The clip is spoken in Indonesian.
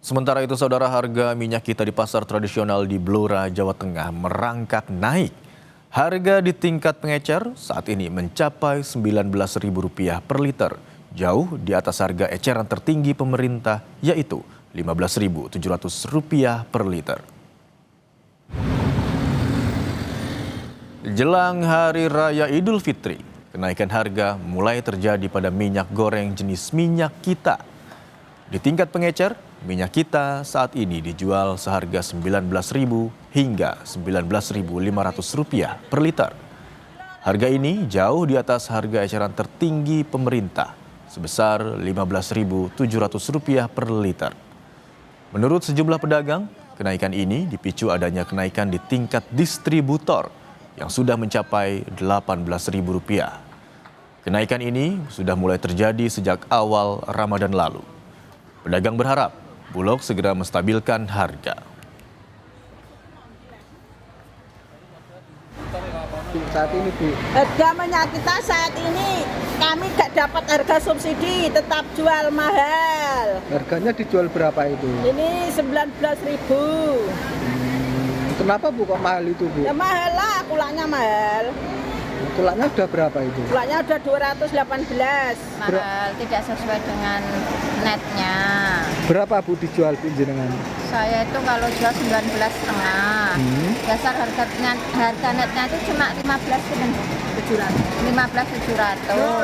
Sementara itu, saudara, harga minyak kita di pasar tradisional di Blora, Jawa Tengah merangkak naik. Harga di tingkat pengecer saat ini mencapai Rp19.000 per liter, jauh di atas harga eceran tertinggi pemerintah, yaitu Rp15.700 per liter. Jelang Hari Raya Idul Fitri, kenaikan harga mulai terjadi pada minyak goreng jenis minyak kita. Di tingkat pengecer, minyak kita saat ini dijual seharga Rp19.000 hingga Rp19.500 per liter. Harga ini jauh di atas harga eceran tertinggi pemerintah sebesar Rp15.700 per liter. Menurut sejumlah pedagang, kenaikan ini dipicu adanya kenaikan di tingkat distributor yang sudah mencapai Rp18.000. Kenaikan ini sudah mulai terjadi sejak awal Ramadan lalu. Pedagang berharap Bulog segera menstabilkan harga. Saat ini, Bu, harga minyak kita saat ini kami gak dapat harga subsidi, tetap jual mahal. harganya dijual berapa itu? Ini 19.000. Kenapa, Bu, kok mahal itu, Bu? Ya mahal lah, kulaknya mahal. Tulaknya udah berapa itu? Kulaknya udah 218. Mahal, tidak sesuai dengan netnya. Berapa, Bu, dijual jenengan? Saya itu kalau jual 19,5. Dasar harga netnya itu cuma 15.700.